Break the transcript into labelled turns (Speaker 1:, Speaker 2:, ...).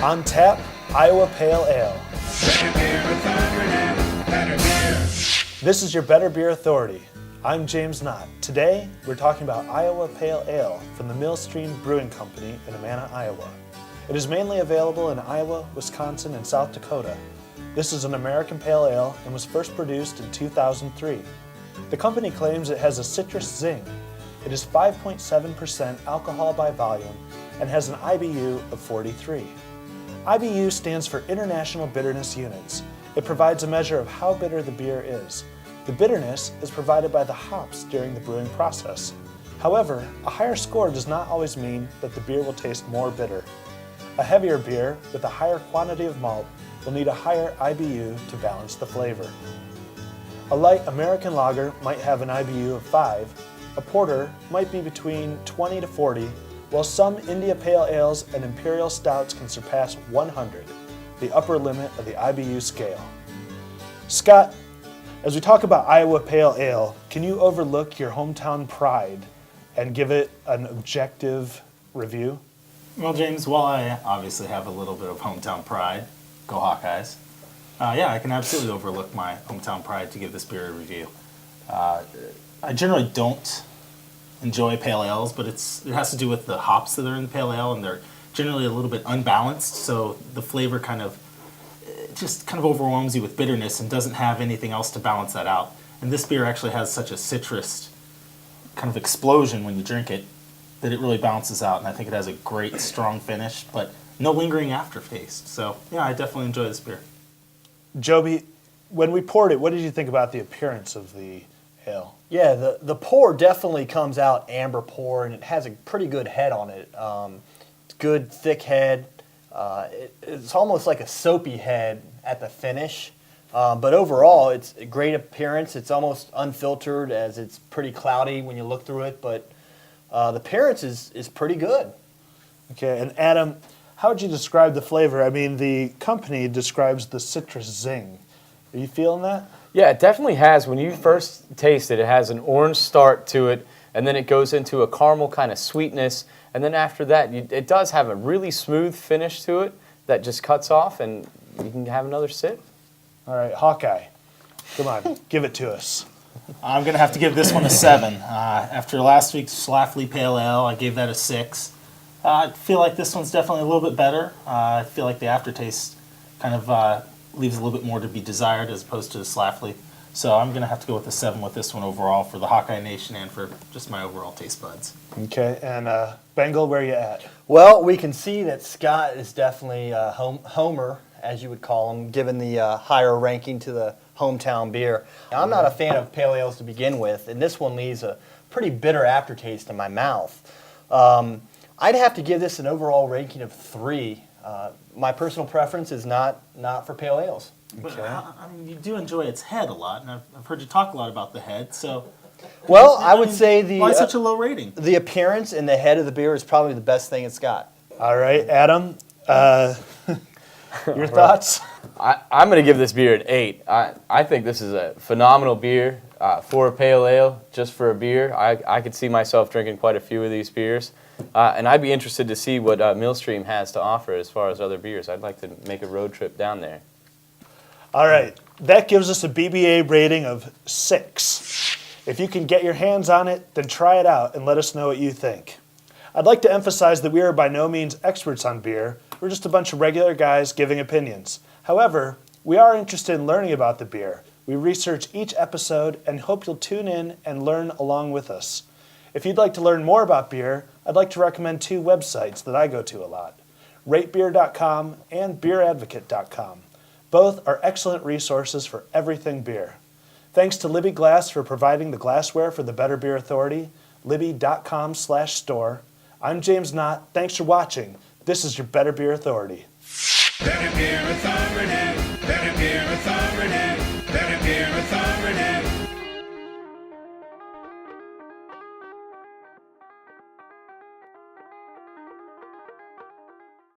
Speaker 1: On tap, Iowa Pale Ale.
Speaker 2: Better beer authority, better beer.
Speaker 1: This is your Better Beer Authority. I'm James Knott. Today, we're talking about Iowa Pale Ale from the Millstream Brewing Company in Amana, Iowa. It is mainly available in Iowa, Wisconsin, and South Dakota. This is an American pale ale and was first produced in 2003. The company claims it has a citrus zing. It is 5.7% alcohol by volume and has an IBU of 43. IBU stands for International Bitterness Units. It provides a measure of how bitter the beer is. The bitterness is provided by the hops during the brewing process. However, a higher score does not always mean that the beer will taste more bitter. A heavier beer with a higher quantity of malt will need a higher IBU to balance the flavor. A light American lager might have an IBU of 5, a porter might be between 20 to 40, while some India Pale Ales and Imperial Stouts can surpass 100, the upper limit of the IBU scale. Scott, as we talk about Iowa Pale Ale, can you overlook your hometown pride and give it an objective review?
Speaker 3: Well, James, while I obviously have a little bit of hometown pride, go Hawkeyes, yeah, I can absolutely overlook my hometown pride to give this beer a review. I generally don't enjoy pale ales, but it has to do with the hops that are in the pale ale, and they're generally a little bit unbalanced, so the flavor kind of overwhelms you with bitterness and doesn't have anything else to balance that out. And this beer actually has such a citrus kind of explosion when you drink it that it really balances out, and I think it has a great strong finish, but no lingering aftertaste. So yeah, I definitely enjoy this beer.
Speaker 1: Joby, when we poured it, what did you think about the appearance of the ale?
Speaker 4: Yeah, the pour definitely comes out amber pour, and it has a pretty good head on it. It's good, thick head. It's almost like a soapy head at the finish. But overall, it's a great appearance. It's almost unfiltered, as it's pretty cloudy when you look through it, but the appearance is pretty good.
Speaker 1: Okay, and Adam, how would you describe the flavor? I mean, the company describes the citrus zing. Are you feeling that?
Speaker 5: Yeah, it definitely has. When you first taste it, it has an orange start to it, and then it goes into a caramel kind of sweetness, and then after that, it does have a really smooth finish to it that just cuts off, and you can have another sip.
Speaker 1: All right, Hawkeye, come on, give it to us.
Speaker 3: I'm going to have to give this one a 7. After last week's Schlafly Pale Ale, I gave that a 6. I feel like this one's definitely a little bit better. I feel like the aftertaste kind of leaves a little bit more to be desired as opposed to the Schlafly. So I'm going to have to go with a 7 with this one overall for the Hawkeye Nation and for just my overall taste buds.
Speaker 1: Okay, and Bengal, where are you at?
Speaker 4: Well, we can see that Scott is definitely a homer, as you would call him, given the higher ranking to the hometown beer. Now, I'm not a fan of pale ales to begin with, and this one leaves a pretty bitter aftertaste in my mouth. I'd have to give this an overall ranking of 3. My personal preference is not for pale ales.
Speaker 3: But I mean, you do enjoy its head a lot, and I've heard you talk a lot about the head. So,
Speaker 4: well, I would say
Speaker 3: why such a low rating?
Speaker 4: The appearance and the head of the beer is probably the best thing it's got.
Speaker 1: All right, Adam, your thoughts?
Speaker 5: I'm going to give this beer an 8. I think this is a phenomenal beer for a pale ale, just for a beer. I could see myself drinking quite a few of these beers. And I'd be interested to see what Millstream has to offer as far as other beers. I'd like to make a road trip down there.
Speaker 1: All right, that gives us a BBA rating of 6. If you can get your hands on it, then try it out and let us know what you think. I'd like to emphasize that we are by no means experts on beer. We're just a bunch of regular guys giving opinions. However, we are interested in learning about the beer. We research each episode and hope you'll tune in and learn along with us. If you'd like to learn more about beer, I'd like to recommend 2 websites that I go to a lot, ratebeer.com and beeradvocate.com. Both are excellent resources for everything beer. Thanks to Libby Glass for providing the glassware for the Better Beer Authority, libby.com/store. I'm James Knott. Thanks for watching. This is your Better Beer Authority.
Speaker 2: Better beer authority.